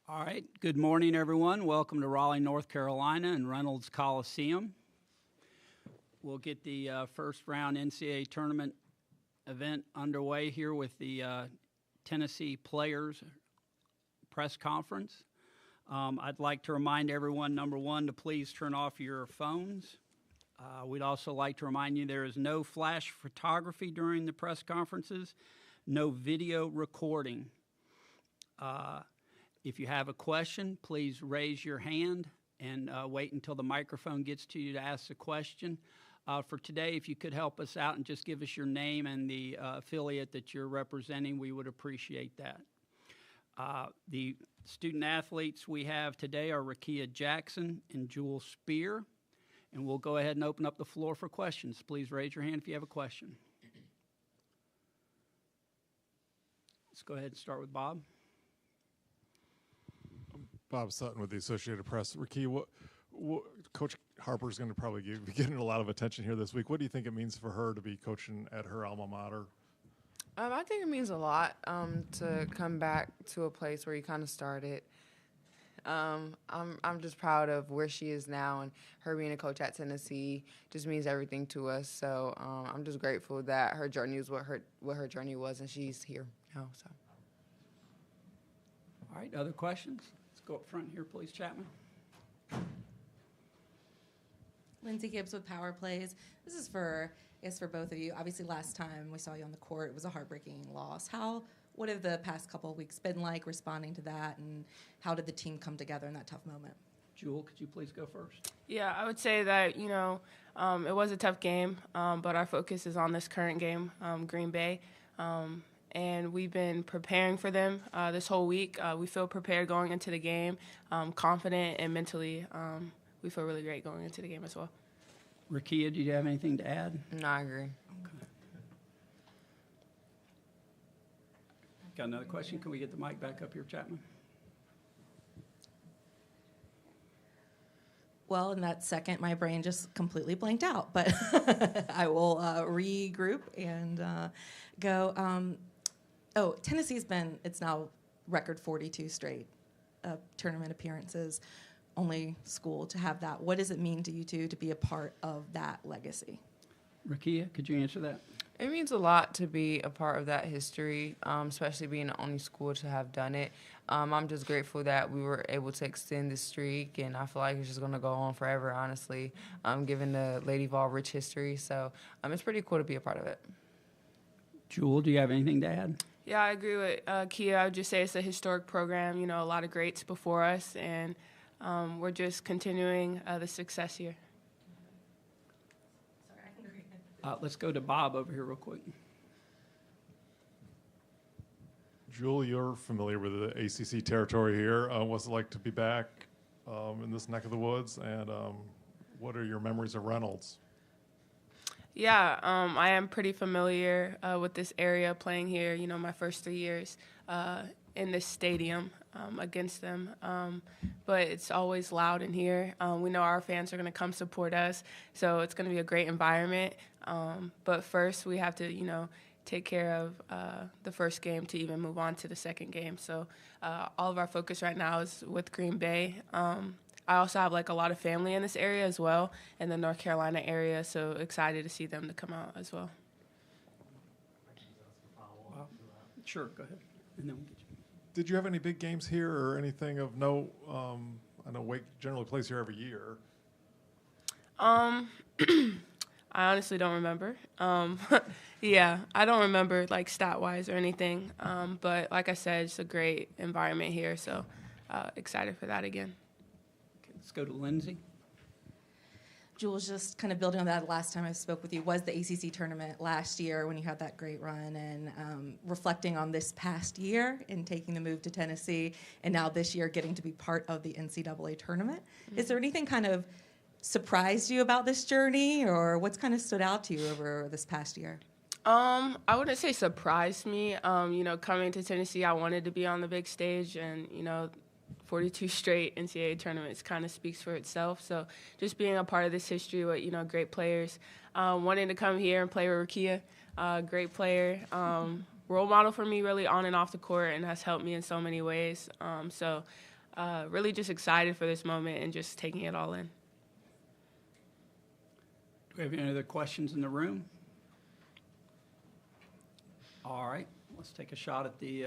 All right. Good morning, everyone. Welcome to Raleigh, North Carolina and Reynolds Coliseum. We'll get the first round NCAA tournament event underway here with the Tennessee players press conference. I'd like to remind everyone, number one, to please turn off your phones. We'd also like to remind you there is no flash photography during the press conferences, no video recording. If you have a question, please raise your hand and wait until the microphone gets to you to ask the question. For today, if you could help us out and just give us your name and the affiliate that you're representing, we would appreciate that. The student athletes we have today are Rakia Jackson and Jewel Spear. And we'll go ahead and open up the floor for questions. Please raise your hand if you have a question. Let's go ahead and start with Bob. Bob Sutton with the Associated Press. Rakia, Coach Harper's going to probably be getting a lot of attention here this week. What do you think it means for her to be coaching at her alma mater? I think it means a lot to come back to a place where you kind of started. I'm just proud of where she is now, and her being a coach at Tennessee just means everything to us. So I'm just grateful that her journey is what her journey was, and she's here now. So. All right, other questions? Let's go up front here, please, Chapman. Lindsay Gibbs with Power Plays. This is for both of you. Obviously, last time we saw you on the court, it was a heartbreaking loss. What have the past couple of weeks been like responding to that, and how did the team come together in that tough moment? Jewel, could you please go first? Yeah, I would say that, it was a tough game, but our focus is on this current game, Green Bay. And we've been preparing for them this whole week. We feel prepared going into the game, confident, and mentally we feel really great going into the game as well. Rakia, do you have anything to add? No, I agree. Okay. Got another question? Can we get the mic back up here, Chapman? Well, in that second, my brain just completely blanked out, but I will regroup and go. Tennessee's it's now record 42 straight tournament appearances, only school to have that. What does it mean to you two to be a part of that legacy? Rakia, could you answer that? It means a lot to be a part of that history, especially being the only school to have done it. I'm just grateful that we were able to extend the streak, and I feel like it's just going to go on forever, honestly, given the Lady Vol rich history. So it's pretty cool to be a part of it. Jewel, do you have anything to add? Yeah, I agree with Kia. I would just say it's a historic program, a lot of greats before us, and we're just continuing the success here. Let's go to Bob over here real quick. Jewel, you're familiar with the ACC territory here. What's it like to be back in this neck of the woods, and what are your memories of Reynolds? Yeah, I am pretty familiar with this area, playing here, my first 3 years in this stadium against them. But it's always loud in here. We know our fans are going to come support us, so it's going to be a great environment. But first, we have to, take care of the first game to even move on to the second game. So all of our focus right now is with Green Bay. I also have a lot of family in this area as well, in the North Carolina area, so excited to see them to come out as well. Sure, go ahead. And then we'll get you. Did you have any big games here or anything of note? I know Wake generally plays here every year. I honestly don't remember. Yeah, I don't remember stat-wise or anything. But like I said, it's a great environment here, so excited for that again. Let's go to Lindsay. Jules, just kind of building on that, last time I spoke with you was the ACC tournament last year when you had that great run, and reflecting on this past year and taking the move to Tennessee, and now this year getting to be part of the NCAA tournament. Mm-hmm. Is there anything kind of surprised you about this journey, or what's kind of stood out to you over this past year? I wouldn't say surprised me. Coming to Tennessee, I wanted to be on the big stage, and 42 straight NCAA tournaments kind of speaks for itself. So just being a part of this history with, great players, wanting to come here and play with Rakia, great player, role model for me really on and off the court, and has helped me in so many ways. So really just excited for this moment and just taking it all in. Do we have any other questions in the room? All right, let's take a shot at the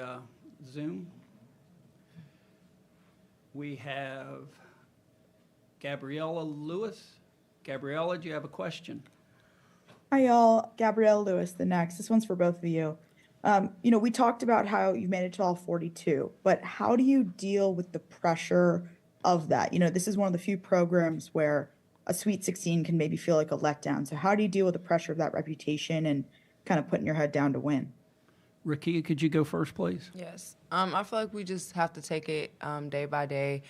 Zoom. We have Gabriella Lewis. Gabriella, do you have a question? Hi, y'all. Gabrielle Lewis, the next. This one's for both of you. We talked about how you made it to all 42, but how do you deal with the pressure of that? This is one of the few programs where a Sweet 16 can maybe feel like a letdown. So how do you deal with the pressure of that reputation and kind of putting your head down to win? Rakia, could you go first, please? Yes. I feel like we just have to take it day by day.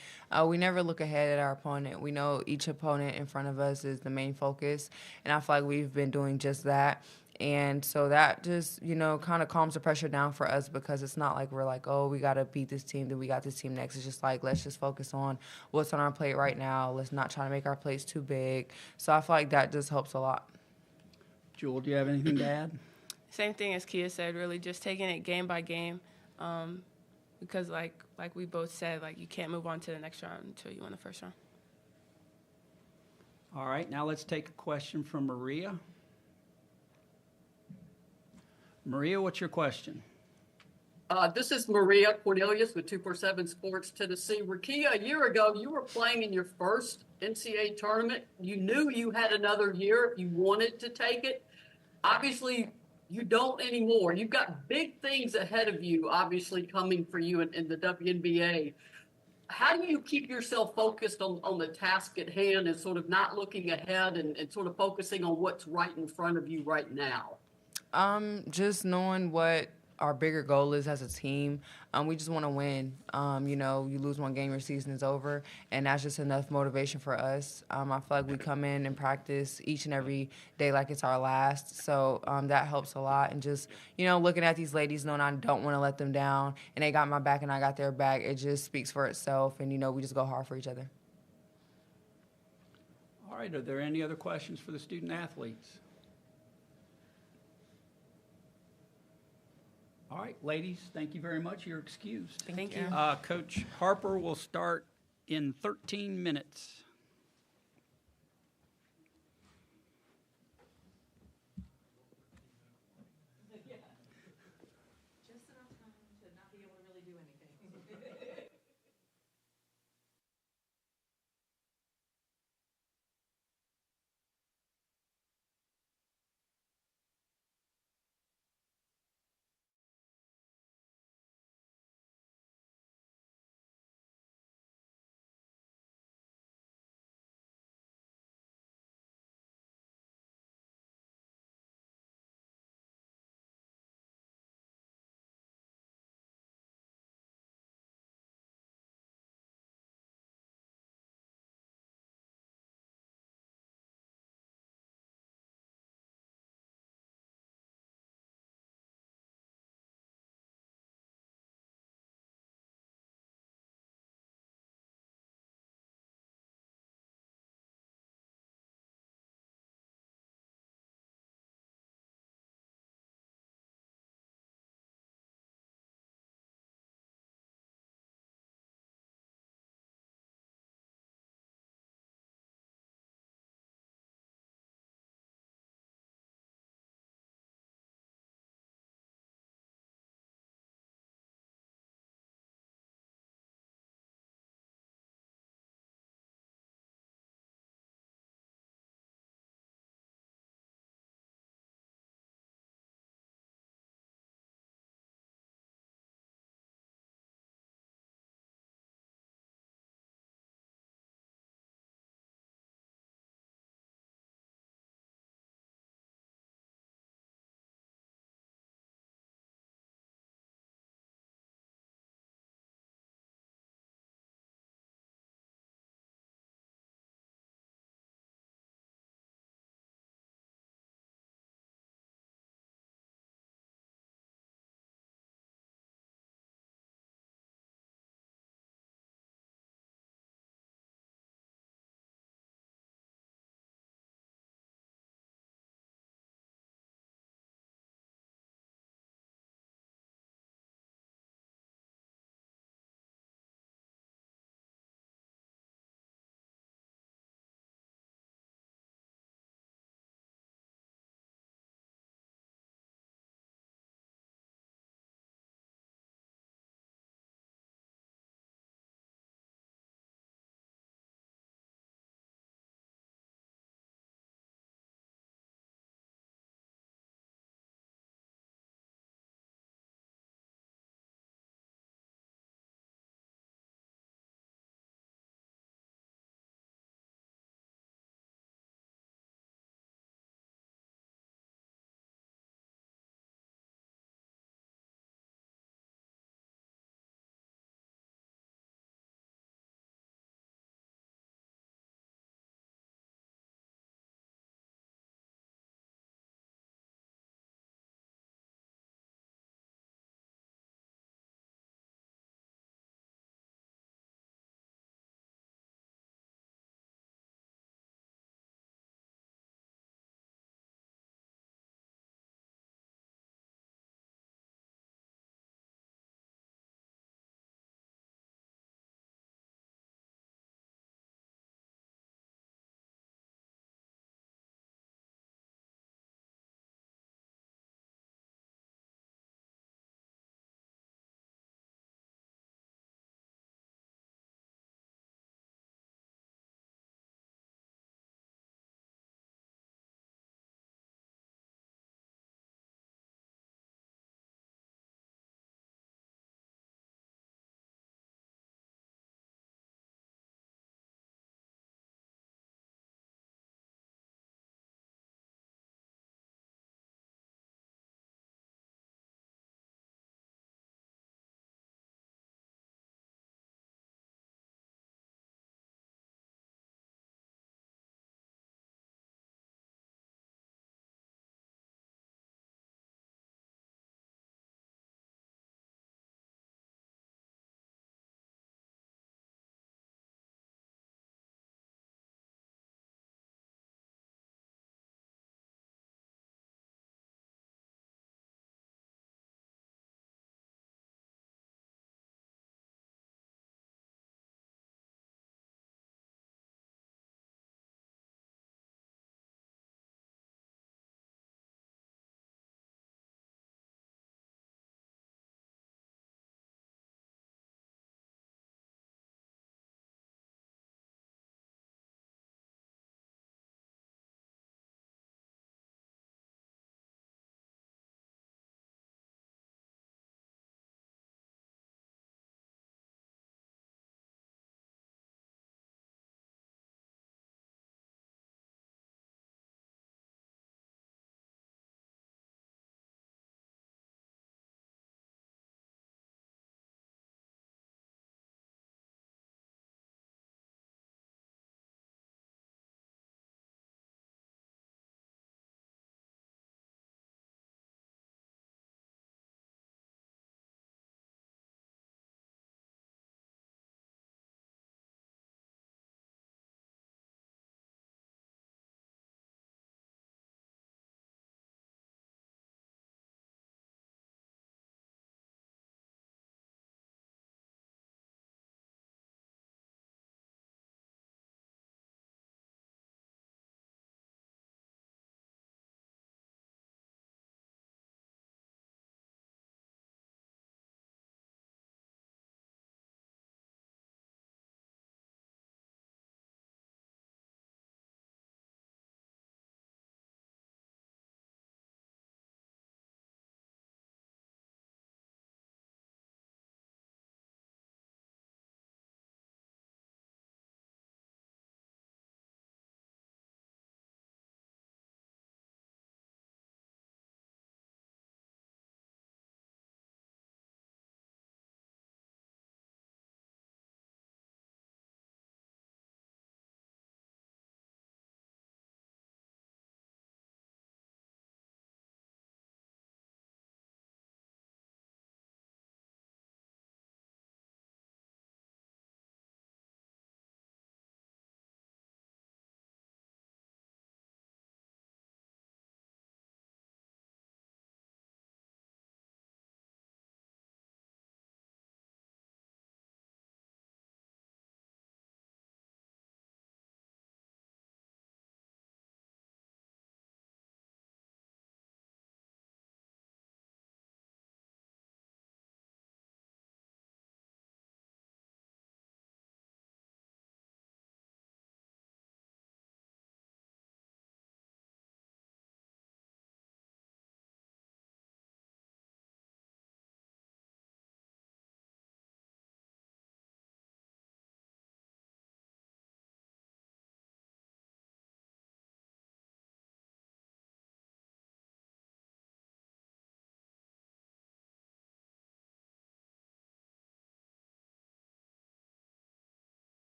We never look ahead at our opponent. We know each opponent in front of us is the main focus, and I feel like we've been doing just that. And so that just, kind of calms the pressure down for us because it's not like we're like, oh, we got to beat this team, then we got this team next. It's just like, let's just focus on what's on our plate right now. Let's not try to make our plates too big. So I feel like that just helps a lot. Jewel, do you have anything to add? Same thing as Kia said, really just taking it game by game, because like we both said, like you can't move on to the next round until you win the first round. All right, now let's take a question from Maria. Maria, what's your question? This is Maria Cornelius with 247 Sports Tennessee. Rakia, a year ago, you were playing in your first NCAA tournament. You knew you had another year if you wanted to take it. Obviously, you don't anymore. You've got big things ahead of you, obviously, coming for you in the WNBA. How do you keep yourself focused on the task at hand and sort of not looking ahead and sort of focusing on what's right in front of you right now? Just knowing what our bigger goal is as a team. We just want to win. You lose one game, your season is over, and that's just enough motivation for us. I feel like we come in and practice each and every day like it's our last, so that helps a lot. And just, looking at these ladies, knowing I don't want to let them down, and they got my back and I got their back, it just speaks for itself, and, we just go hard for each other. All right, are there any other questions for the student athletes? All right, ladies, thank you very much. You're excused. Thank you. Coach Harper will start in 13 minutes.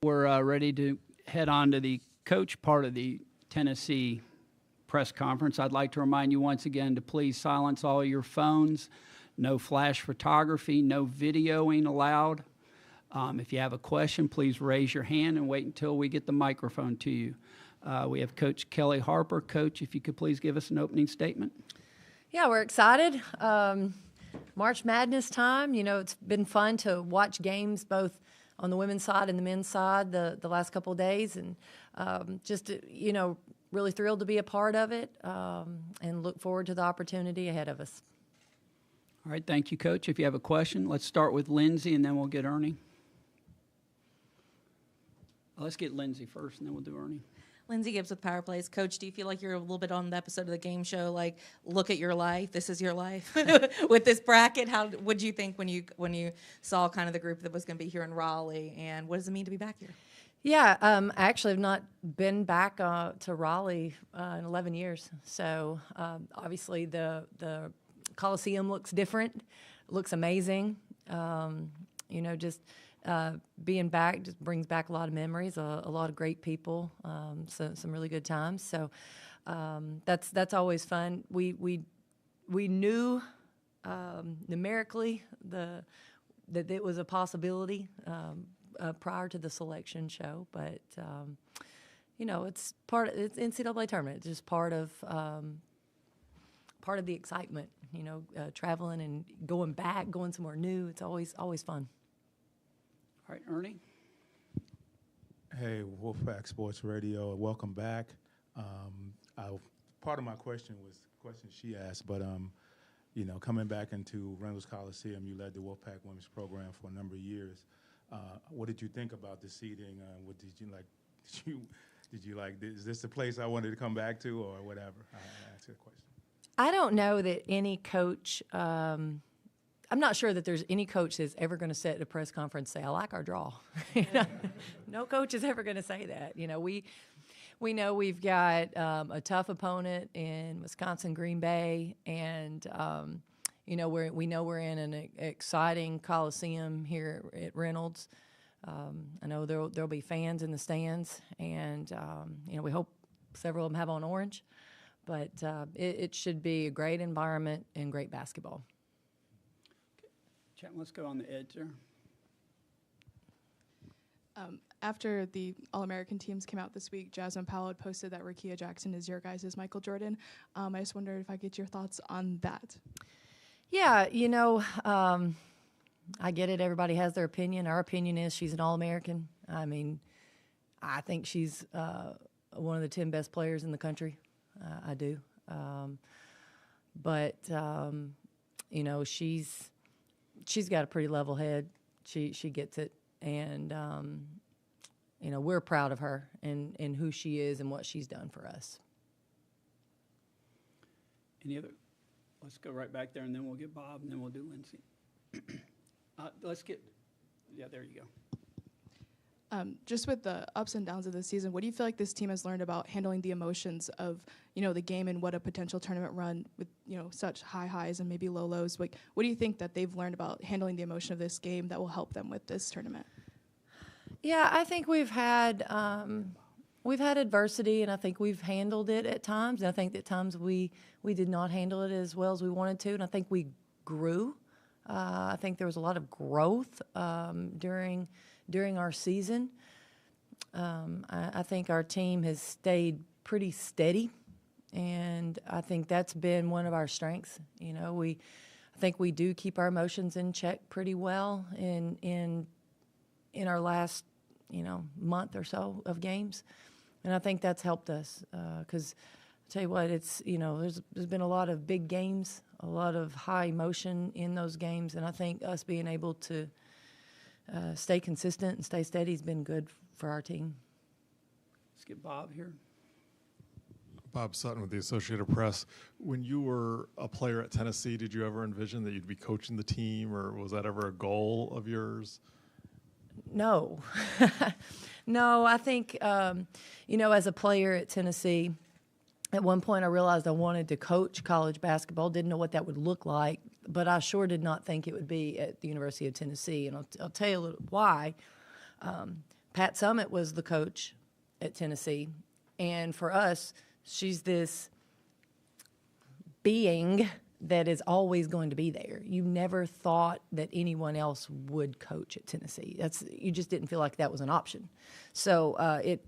We're ready to head on to the coach part of the Tennessee press conference. I'd like to remind you once again to please silence all your phones. No flash photography, no videoing allowed. If you have a question, please raise your hand and wait until we get the microphone to you. We have Coach Kelly Harper. Coach, if you could please give us an opening statement. Yeah, we're excited. March Madness time. You know, it's been fun to watch games both on the women's side and the men's side the last couple of days, and just, you know, really thrilled to be a part of it, and look forward to the opportunity ahead of us. All right, thank you, Coach. If you have a question, let's start with Lindsay, and then we'll get Ernie. Let's get Lindsay first, and then we'll do Ernie. Lindsay Gibbs with Power Plays. Coach, do you feel like you're a little bit on the episode of the game show, like, look at your life, this is your life, with this bracket? How would you think when you saw kind of the group that was going to be here in Raleigh, and what does it mean to be back here? Yeah, I actually have not been back to Raleigh in 11 years. So obviously the Coliseum looks different, looks amazing. You know, just being back just brings back a lot of memories, a lot of great people, so some really good times. So that's always fun. We knew numerically that it was a possibility prior to the selection show, but you know, it's NCAA tournament. It's just part of the excitement. You know, traveling and going back, going somewhere new. It's always fun. All right, Ernie. Hey, Wolfpack Sports Radio, welcome back. Part of my question was the question she asked, but you know, coming back into Reynolds Coliseum, you led the Wolfpack women's program for a number of years. What did you think about the seating? What did you like? Did you like? Is this the place I wanted to come back to, or whatever? I asked you a question. I don't know that any coach. I'm not sure that there's any coach that's ever going to sit at a press conference and say, "I like our draw." You know? No coach is ever going to say that. You know, we know we've got a tough opponent in Wisconsin, Green Bay, and you know we know we're in an exciting Coliseum here at Reynolds. I know there'll be fans in the stands, and you know, we hope several of them have on orange, but it should be a great environment and great basketball. Chet, let's go on the edge there. After the All-American teams came out this week, Jasmine Powell had posted that Rickea Jackson is your guys' Michael Jordan. I just wondered if I get your thoughts on that. Yeah, you know, I get it. Everybody has their opinion. Our opinion is she's an All-American. I mean, I think she's one of the 10 best players in the country. I do. But you know, she's got a pretty level head. She gets it, and you know, we're proud of her and who she is and what she's done for us. Any other? Let's go right back there, and then we'll get Bob, and then we'll do Lindsay. Let's get, yeah, there you go. Just with the ups and downs of the season, what do you feel like this team has learned about handling the emotions of, you know, the game and what a potential tournament run with, you know, such high highs and maybe low lows? Like, what do you think that they've learned about handling the emotion of this game that will help them with this tournament? Yeah, I think we've had adversity, and I think we've handled it at times. And I think that at times we did not handle it as well as we wanted to, and I think we grew. I think there was a lot of growth during our season. I think our team has stayed pretty steady, and I think that's been one of our strengths. You know, I think we do keep our emotions in check pretty well in our last, you know, month or so of games, and I think that's helped us because I tell you what, it's, you know, there's been a lot of big games, a lot of high emotion in those games, and I think us being able to stay consistent and stay steady has been good for our team. Let's get Bob here. Bob Sutton with the Associated Press. When you were a player at Tennessee, did you ever envision that you'd be coaching the team, or was that ever a goal of yours? No. No, I think, you know, as a player at Tennessee, at one point I realized I wanted to coach college basketball, didn't know what that would look like, but I sure did not think it would be at the University of Tennessee, and I'll tell you a little why. Pat Summitt was the coach at Tennessee, and for us, she's this being that is always going to be there. You never thought that anyone else would coach at Tennessee. You just didn't feel like that was an option. So it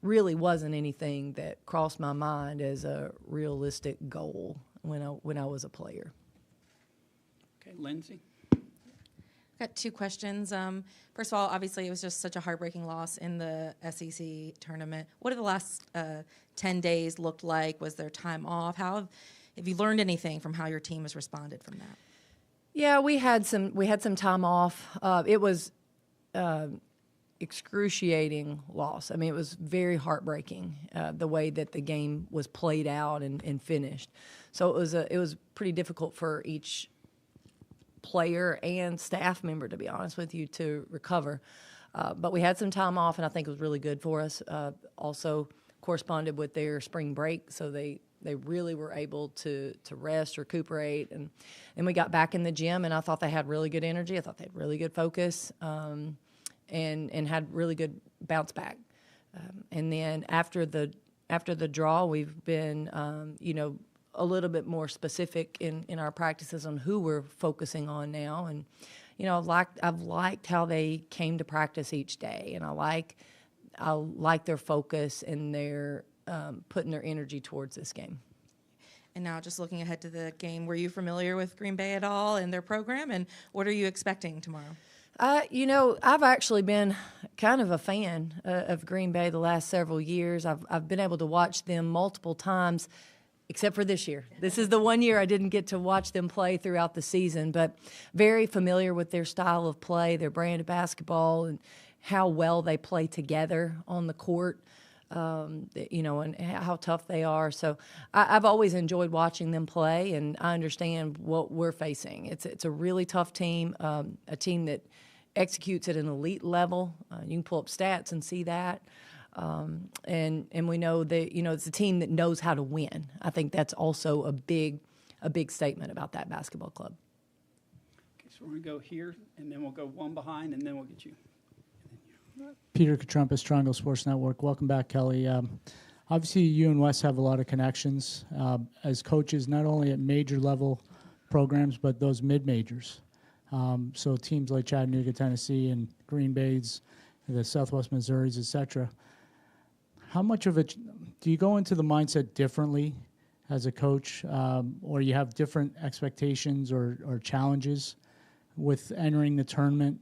really wasn't anything that crossed my mind as a realistic goal when I was a player. Okay, Lindsay? Got two questions. First of all, obviously, it was just such a heartbreaking loss in the SEC tournament. What have the last 10 days looked like? Was there time off? How have you learned anything from how your team has responded from that? Yeah, we had some time off. It was excruciating loss. I mean, it was very heartbreaking the way that the game was played out and finished. So it was pretty difficult for each player and staff member, to be honest with you, to recover. But we had some time off, and I think it was really good for us. Also corresponded with their spring break, so they really were able to rest, recuperate, and we got back in the gym, and I thought they had really good energy. I thought they had really good focus, and had really good bounce back. And then after the draw, we've been a little bit more specific in our practices on who we're focusing on now. And I've liked how they came to practice each day, and I like their focus and their putting their energy towards this game. And now just looking ahead to the game, were you familiar with Green Bay at all and their program, and what are you expecting tomorrow? I've actually been kind of a fan of Green Bay the last several years. I've been able to watch them multiple times, except for this year. This is the one year I didn't get to watch them play throughout the season, but very familiar with their style of play, their brand of basketball, and how well they play together on the court, and how tough they are. So I've always enjoyed watching them play, and I understand what we're facing. It's a really tough team, a team that executes at an elite level. You can pull up stats and see that. And we know that it's a team that knows how to win. I think that's also a big statement about that basketball club. Okay, so we're going to go here, and then we'll go one behind, and then we'll get you. Peter Katrumpis, Triangle Sports Network. Welcome back, Kelly. Obviously, you and Wes have a lot of connections as coaches, not only at major level programs, but those mid-majors. So teams like Chattanooga, Tennessee, and Green Bay's, the Southwest Missouris, et cetera. How much of it do you go into the mindset differently as a coach, or you have different expectations or challenges with entering the tournament?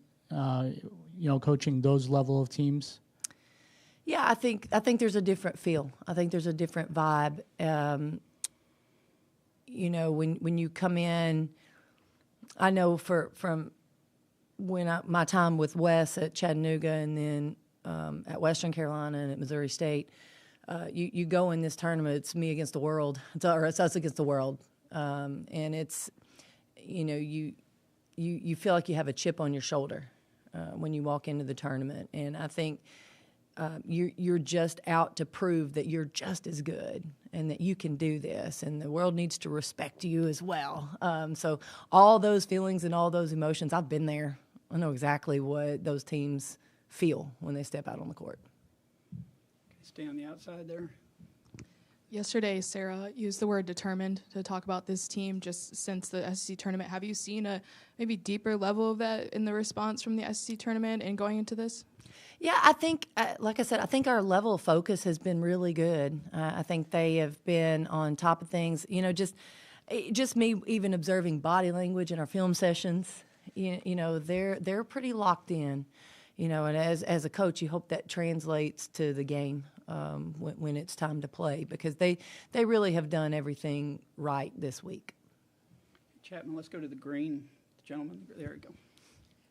Coaching those level of teams. Yeah, I think there's a different feel. I think there's a different vibe. When you come in, I know from my time with Wes at Chattanooga and then at Western Carolina and at Missouri State, you go in this tournament, it's me against the world, it's us against the world, and it's you feel like you have a chip on your shoulder when you walk into the tournament, and I think you're just out to prove that you're just as good and that you can do this, and the world needs to respect you as well. So all those feelings and all those emotions, I've been there. I know exactly what those teams feel when they step out on the court. Stay on the outside there. Yesterday, Sarah used the word determined to talk about this team just since the SEC tournament. Have you seen a maybe deeper level of that in the response from the SEC tournament and going into this? Yeah, I think, like I said, I think our level of focus has been really good. I think they have been on top of things. Just me even observing body language in our film sessions. They're pretty locked in. And as a coach, you hope that translates to the game when it's time to play, because they really have done everything right this week. Chapman, let's go to the green gentleman. There we go.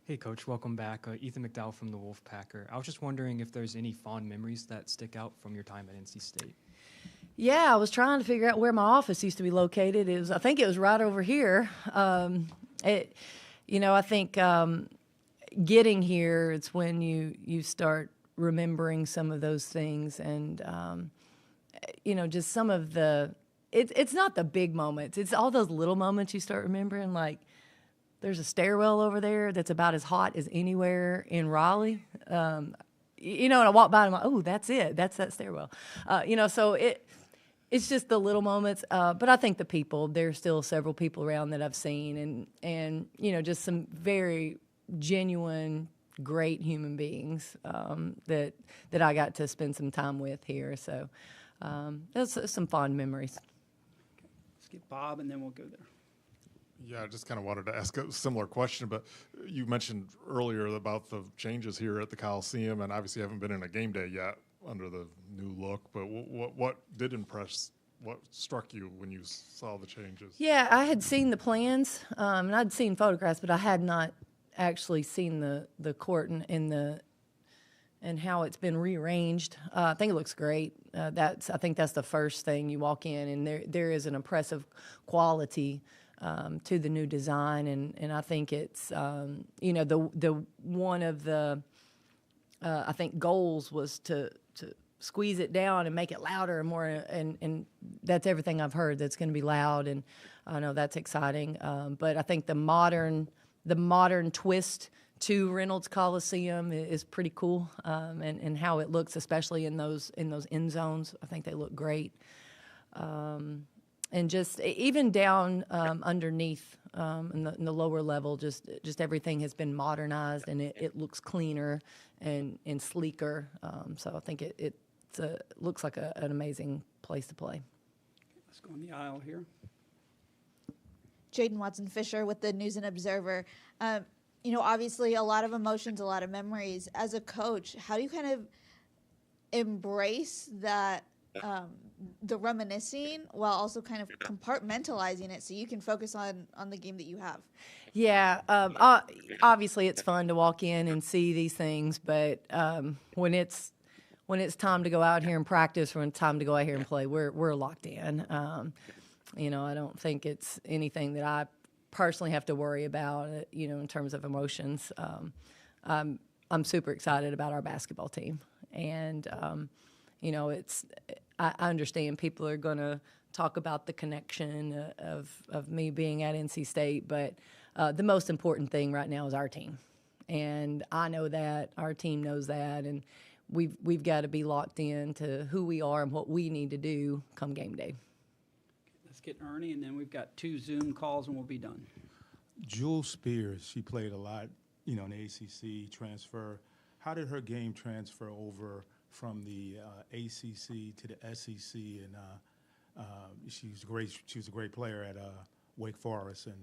Hey, Coach. Welcome back. Ethan McDowell from the Wolfpacker. I was just wondering if there's any fond memories that stick out from your time at NC State. Yeah, I was trying to figure out where my office used to be located. I think it was right over here. I think getting here, it's when you start remembering some of those things, and just some of the. It's not the big moments. It's all those little moments you start remembering, like. There's a stairwell over there that's about as hot as anywhere in Raleigh. and I walk by and I'm like, oh, that's it. That's that stairwell. So it's just the little moments. But I think the people, there's still several people around that I've seen and just some very genuine, great human beings that I got to spend some time with here. So that's some fond memories. Let's get Bob, and then we'll go there. Yeah, I just kind of wanted to ask a similar question, but you mentioned earlier about the changes here at the Coliseum, and obviously you haven't been in a game day yet under the new look, but what did impress, what struck you when you saw the changes? Yeah, I had seen the plans, and I'd seen photographs, but I had not actually seen the court and how it's been rearranged. I think it looks great. I think that's the first thing you walk in, and there is an impressive quality to the new design, and I think it's the one of the I think goals was to squeeze it down and make it louder and more, and that's everything I've heard, that's going to be loud, and I know that's exciting. But I think the modern twist to Reynolds Coliseum is pretty cool, and how it looks, especially in those end zones. I think they look great. And just even down underneath in the lower level, just everything has been modernized, and it looks cleaner and sleeker. So I think it looks like an amazing place to play. Let's go on the aisle here. Jaden Watson-Fisher with the News and Observer. Obviously a lot of emotions, a lot of memories. As a coach, how do you kind of embrace that, the reminiscing, while also kind of compartmentalizing it so you can focus on the game that you have? Yeah, obviously it's fun to walk in and see these things, but when it's time to go out here and practice, or when it's time to go out here and play, we're locked in. I don't think it's anything that I personally have to worry about, in terms of emotions. I'm super excited about our basketball team, and I understand people are going to talk about the connection of me being at NC State, but the most important thing right now is our team, and I know that our team knows that, and we've got to be locked in to who we are and what we need to do come game day. Let's get Ernie, and then we've got 2 Zoom calls, and we'll be done. Jewel Spears, she played a lot, in the ACC transfer. How did her game transfer over from the ACC to the SEC? And she was a great player at Wake Forest, and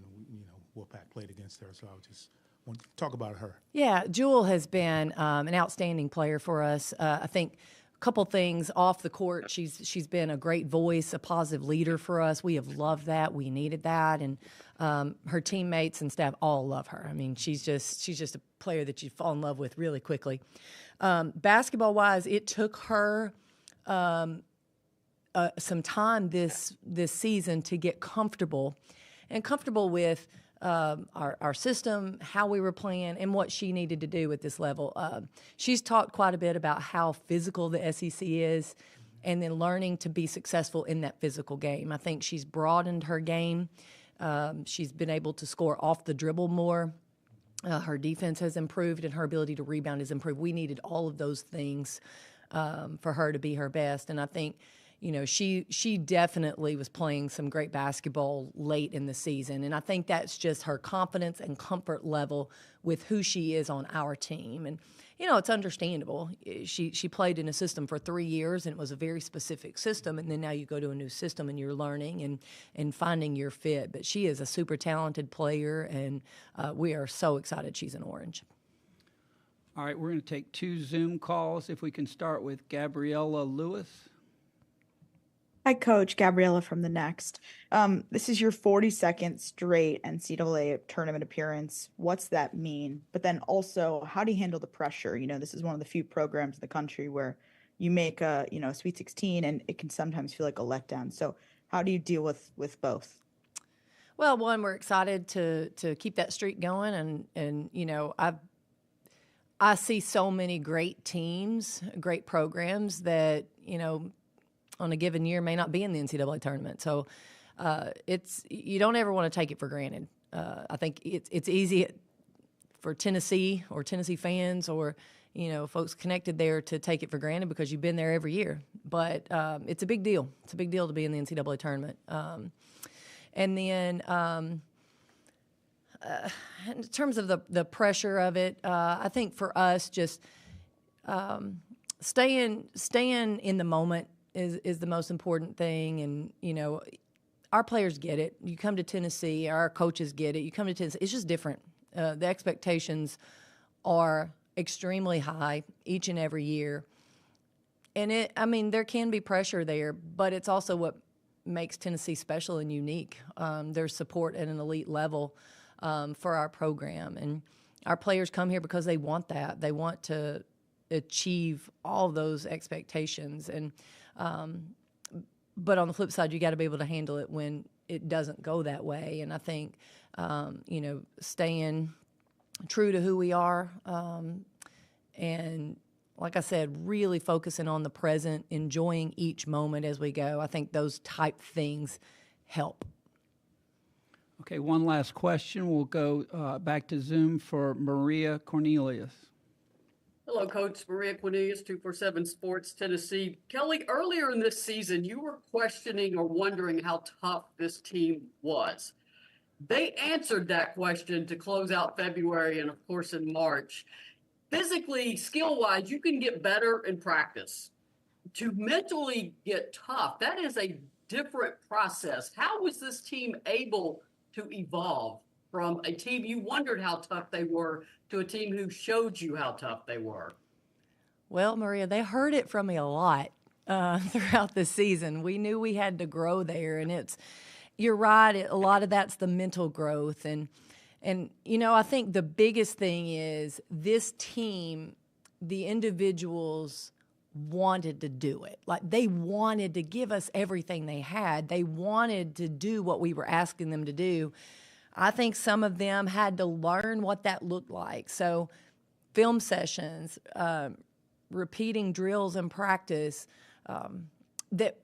Wolfpack played against her. So I just want to talk about her. Yeah, Jewel has been an outstanding player for us. I think a couple things off the court. She's been a great voice, a positive leader for us. We have loved that. We needed that, and her teammates and staff all love her. I mean, she's just a player that you fall in love with really quickly. Basketball-wise, it took her some time this season to get comfortable with our system, how we were playing, and what she needed to do at this level. She's talked quite a bit about how physical the SEC is, and then learning to be successful in that physical game. I think she's broadened her game. She's been able to score off the dribble more. Her defense has improved, and her ability to rebound has improved. We needed all of those things for her to be her best, and I think she definitely was playing some great basketball late in the season, and I think that's just her confidence and comfort level with who she is on our team. And it's understandable. She played in a system for 3 years, and it was a very specific system, and then now you go to a new system and you're learning and finding your fit. But she is a super talented player, and we are so excited she's in Orange. All right, we're going to take 2 Zoom calls. If we can start with Gabriella Lewis. Hi, Coach. Gabriella from the Next. This is your 42nd straight NCAA tournament appearance. What's that mean? But then also, how do you handle the pressure? This is one of the few programs in the country where you make a Sweet 16, and it can sometimes feel like a letdown. So how do you deal with both? Well, one, we're excited to keep that streak going, and I see so many great teams, great programs that on a given year may not be in the NCAA tournament. So you don't ever want to take it for granted. I think it's easy for Tennessee or Tennessee fans or folks connected there to take it for granted because you've been there every year. But it's a big deal. It's a big deal to be in the NCAA tournament. And then in terms of the pressure of it, I think for us just staying in the moment is the most important thing. And, our players get it. You come to Tennessee, our coaches get it. You come to Tennessee, it's just different. The expectations are extremely high each and every year. And there can be pressure there, but it's also what makes Tennessee special and unique. There's support at an elite level for our program. And our players come here because they want that. They want to achieve all those expectations. And but on the flip side, you got to be able to handle it when it doesn't go that way. And I think, staying true to who we are, and like I said, really focusing on the present, enjoying each moment as we go. I think those type things help. Okay, one last question. We'll go back to Zoom for Maria Cornelius. Hello, Coach. Maria Cornelius, 247 Sports, Tennessee. Kelly, earlier in this season, you were questioning or wondering how tough this team was. They answered that question to close out February and, of course, in March. Physically, skill-wise, you can get better in practice. To mentally get tough, that is a different process. How was this team able to evolve from a team you wondered how tough they were to a team who showed you how tough they were? Well, Maria, they heard it from me a lot throughout the season. We knew we had to grow there, and you're right, a lot of that's the mental growth. And I think the biggest thing is this team, the individuals wanted to do it. Like, they wanted to give us everything they had. They wanted to do what we were asking them to do. I think some of them had to learn what that looked like. So film sessions, repeating drills in practice, that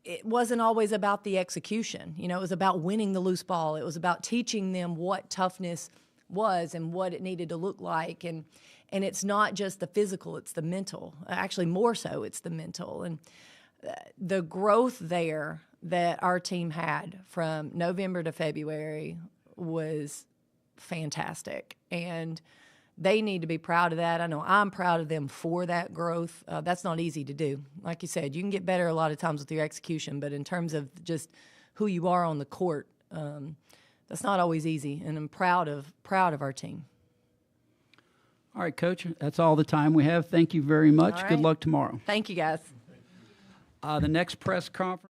it wasn't always about the execution. It was about winning the loose ball. It was about teaching them what toughness was and what it needed to look like. And it's not just the physical, it's the mental. Actually, more so, it's the mental. And the growth there that our team had from November to February was fantastic. And they need to be proud of that. I know I'm proud of them for that growth. That's not easy to do. Like you said, you can get better a lot of times with your execution, but in terms of just who you are on the court, that's not always easy. And I'm proud of our team. All right, Coach, that's all the time we have. Thank you very much. All right. Good luck tomorrow. Thank you, guys. The next press conference.